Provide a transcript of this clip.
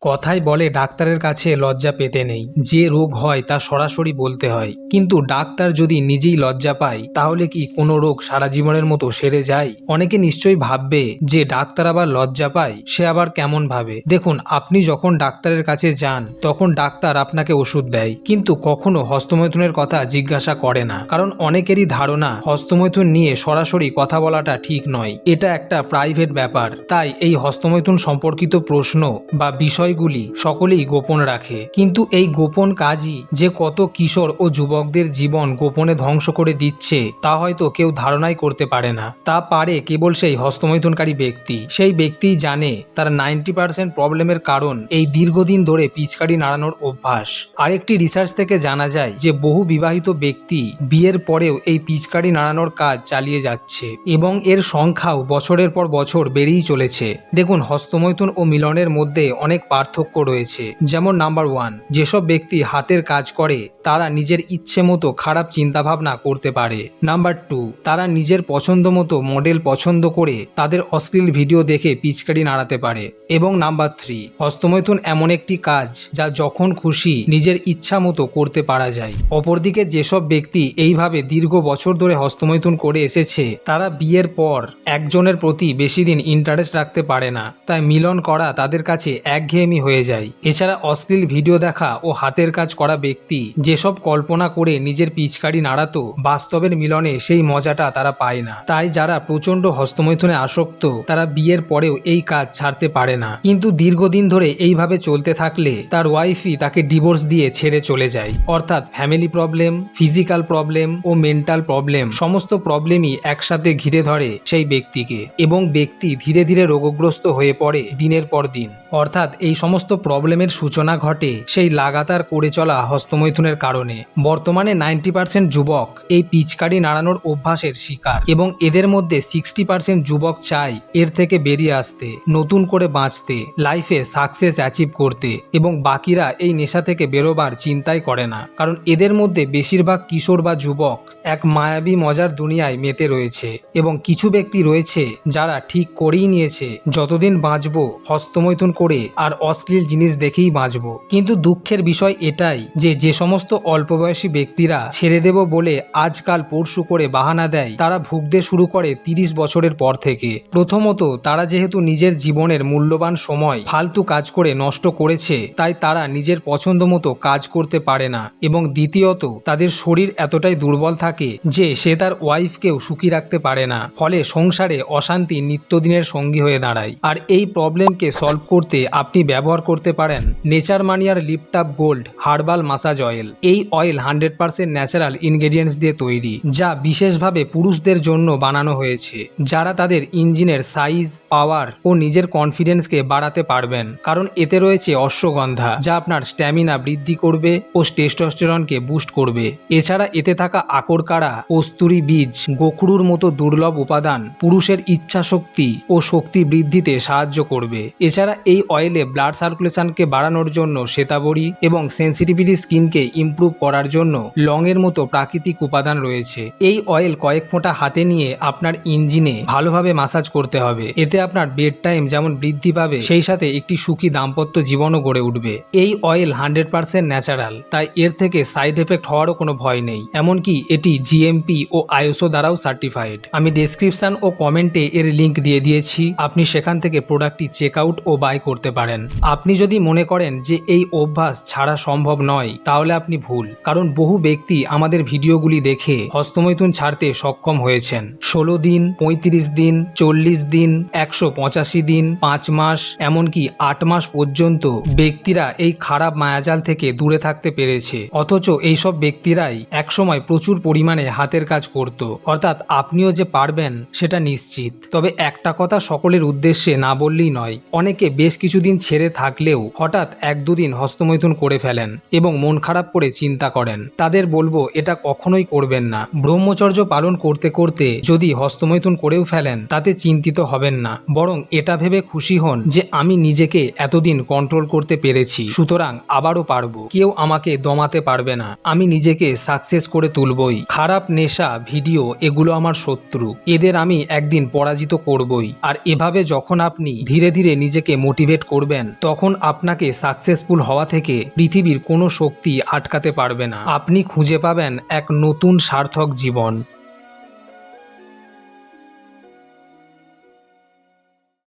কথায় বলে ডাক্তারের কাছে লজ্জা পেতে নেই, যে রোগ হয় তা সরাসরি বলতে হয়। কিন্তু ডাক্তার যদি নিজেই লজ্জা পায় তাহলে কি কোনো রোগ সারা জীবনের মতো সেরে যায়? অনেকে নিশ্চয়ই ভাববে যে ডাক্তার আবার লজ্জা পায়, সে আবার কেমন ভাবে। দেখুন, আপনি যখন ডাক্তারের কাছে যান তখন ডাক্তার আপনাকে ওষুধ দেয়, কিন্তু কখনো হস্তমৈথুনের কথা জিজ্ঞাসা করে না। কারণ অনেকেরই ধারণা হস্তমৈথুন নিয়ে সরাসরি কথা বলাটা ঠিক নয়, এটা একটা প্রাইভেট ব্যাপার। তাই এই হস্তমৈথুন সম্পর্কিত প্রশ্ন বা বিষয়গুলি সকলেই গোপন রাখে। কিন্তু এই গোপন কাজই যে কত কিশোর ও যুবকদের জীবন গোপনে ধ্বংস করে দিচ্ছে তা হয়তো কেউ ধারণাই করতে পারে না। তা পারে কেবল সেই হস্তমৈথুনকারী ব্যক্তি। সেই ব্যক্তিই জানে তার 90% প্রবলেমের কারণ এই দীর্ঘদিন ধরে পিচকারি নাড়ানোর অভ্যাস। আরেকটি রিসার্চ থেকে জানা যায় যে বহু বিবাহিত ব্যক্তি বিয়ের পরেও এই পিচকারি নাড়ানোর কাজ চালিয়ে যাচ্ছে এবং এর সংখ্যাও বছরের পর বছর বেড়েই চলেছে। দেখুন, হস্তমৈথুন ও মিলনের মধ্যে অনেক পার্থক্য রয়েছে। যেমন নাম্বার 1, যেসব ব্যক্তি হাতের কাজ করে তারা নিজের ইচ্ছে মতো খারাপ চিন্তাভাবনা করতে পারে। নাম্বার 2, তারা নিজের পছন্দ মতো মডেল পছন্দ করে তাদের অশ্লীল ভিডিও দেখে পিচকারি নাড়াতে পারে। এবং নাম্বার 3, হস্তমৈথুন এমন একটি কাজ যা যখন খুশি নিজের ইচ্ছা মতো করতে পারা যায়। অপরদিকে যেসব ব্যক্তি এইভাবে দীর্ঘ বছর ধরে হস্তমৈথুন করে এসেছে তারা বিয়ের পর একজনের প্রতি বেশি দিন ইন্টারেস্ট রাখতে পারে না, তাই মিলন করা তাদের কাছে একঘেয়েমি হয়ে যায়। এছাড়া অশ্লীল ভিডিও দেখা ও হাতের কাজ করা ব্যক্তি যেসব কল্পনা করে নিজের পিচকারি নাড়াতো, বাস্তবের মিলনে সেই মজাটা তারা পায় না। তাই যারা প্রচন্ড হস্তমৈথুনে আসক্ত তারা বিয়ের পরেও এই কাজ ছাড়তে পারে না। কিন্তু দীর্ঘদিন ধরে এইভাবে চলতে থাকলে তার ওয়াইফই তাকে ডিভোর্স দিয়ে ছেড়ে চলে যায়। অর্থাৎ ফ্যামিলি প্রবলেম, ফিজিক্যাল প্রবলেম ও মেন্টাল প্রবলেম, সমস্ত প্রবলেমই একসাথে ঘিরে ধরে সেই ব্যক্তিকে এবং ব্যক্তি ধীরে ধীরে রোগগ্রস্ত হয়ে পড়ে দিনের পর দিন। অর্থাৎ এই সমস্ত প্রবলেমের সূচনা ঘটে সেই লাগাতার করে চলা হস্তমৈথুনের কারণে। বর্তমানে 90% যুবক এই পিচকারি নাড়ানোর অভ্যাসের শিকার এবং এদের মধ্যে 60% যুবক চায় এর থেকে বেরিয়ে আসতে, নতুন করে বাঁচতে, লাইফে সাকসেস অ্যাচিভ করতে, এবং বাকিরা এই নেশা থেকে বেরোবার চিন্তাই করে না। কারণ এদের মধ্যে বেশিরভাগ কিশোর বা যুবক এক মায়াবী মজার দুনিয়ায় মেতে রয়েছে এবং কিছু ব্যক্তি রয়েছে যারা ঠিক করেই নিয়েছে যতদিন বাঁচবো হস্তমৈথুন করে আর অশ্লীল জিনিস দেখেই বাঁচবো। কিন্তু দুঃখের বিষয় এটাই যে সমস্ত অল্প বয়সী ব্যক্তিরা ছেড়ে দেব বলে আজকাল পরশু করে বাহানা দেয় তারা ভুগতে শুরু করে 30 বছরের পর থেকে। প্রথমত, তারা যেহেতু নিজের জীবনের মূল্যবান সময় ফালতু কাজ করে নষ্ট করেছে তাই তারা নিজের পছন্দ মতো কাজ করতে পারে না, এবং দ্বিতীয়ত তাদের শরীর এতটাই দুর্বল থাকে যে সে তার ওয়াইফকেও সুখী রাখতে পারে না। ফলে সংসারে অশান্তি নিত্যদিনের সঙ্গী হয়ে দাঁড়ায়। আর এই প্রবলেমকে সলভ করতে আপনি ব্যবহার করতে পারেন নেচার মানিয়ার lift up gold herbal massage oil. এই অয়েল 100% ন্যাচারাল ইনগ্রেডিয়েন্টস দিয়ে তৈরি, যা বিশেষভাবে পুরুষদের জন্য বানানো হয়েছে যারা তাদের ইঞ্জিনের সাইজ, পাওয়ার ও নিজের কনফিডেন্সকে বাড়াতে পারবেন। কারণ এতে রয়েছে অশ্বগন্ধা, যা আপনার স্ট্যামিনা বৃদ্ধি করবে ও টেস্টোস্টেরনকে বুস্ট করবে। এছাড়া এতে থাকা আকরকাড়া, কস্তুরী বীজ, গোখরুর মতো দুর্লভ উপাদান পুরুষের ইচ্ছা শক্তি ও শক্তি বৃদ্ধিতে সাহায্য করবে। এছাড়া এই অয়েলে ব্লাড সার্কুলেশনকে বাড়ানোর জন্য শ্বেতাবরী এবং সেন্সিটিভিটি স্কিনকে ইমপ্রুভ করার জন্য লং এর মতো প্রাকৃতিক উপাদান রয়েছে। এই অয়েল কয়েক ফোঁটা হাতে নিয়ে আপনার ইঞ্জিনে ভালোভাবে মাসাজ করতে হবে। এতে আপনার বেড টাইম যেমন বৃদ্ধি পাবে সেই সাথে একটি সুখী দাম্পত্য জীবনও গড়ে উঠবে। এই অয়েল 100% ন্যাচারাল, তাই এর থেকে সাইড এফেক্ট হওয়ারও কোনো ভয় নেই। এমনকি এটি জিএমপি ও আইএসও দ্বারাও সার্টিফাইড। আমি ডেসক্রিপশন ও কমেন্টে এর লিঙ্ক দিয়ে দিয়েছি, আপনি সেখান থেকে প্রোডাক্টটি চেক আউট ও বাই করতে পারেন। আপনি যদি মনে করেন যে এই অভ্যাস ছাড়া সম্ভব নয় তাহলে আপনি ভুল। কারণ বহু ব্যক্তি আমাদের ভিডিওগুলি দেখে হস্তমৈথুন ছাড়তে সক্ষম হয়েছেন। 16 দিন, 35 দিন, 40 দিন, 185 দিন, 5 মাস, এমনকি 8 মাস পর্যন্ত ব্যক্তিরা এই খারাপ মায়াজাল থেকে দূরে থাকতে পেরেছে। অথচ এইসব ব্যক্তিরাই একসময় প্রচুর পরিমাণে হাতের কাজ করত। অর্থাৎ আপনিও যে পারবেন সেটা নিশ্চিত। তবে একটা কথা সকলের উদ্দেশ্যে না বললেই নয়, অনেকে বেশ কিছুদিন ছেড়ে থাকলেও হঠাৎ 1-2 দিন হস্তমৈথুন করে ফেলেন এবং মন খারাপ করে চিন্তা করেন। তাদের বলবো এটা কখনোই করবেন না। ব্রহ্মচর্য পালন করতে করতে যদি হস্তমৈথুন করেও ফেলেন তাতে চিন্তিত হবেন না, বরং এটা ভেবে খুশি হন যে আমি নিজেকে এতদিন কন্ট্রোল করতে পেরেছি, সুতরাং আবারও পারবো। কেউ আমাকে দমাতে পারবে না, আমি নিজেকে সাকসেস করে তুলবই। খারাপ নেশা, ভিডিও এগুলো আমার শত্রু, এদের আমি একদিন পরাজিত করবই। আর এভাবে যখন আপনি ধীরে ধীরে নিজেকে মোটিভেট অ্যাক্টিভেট করবেন তখন আপনাকে সাকসেসফুল হওয়া থেকে পৃথিবীর কোনো শক্তি আটকাতে পারবে না। আপনি খুঁজে পাবেন এক নতুন সার্থক জীবন।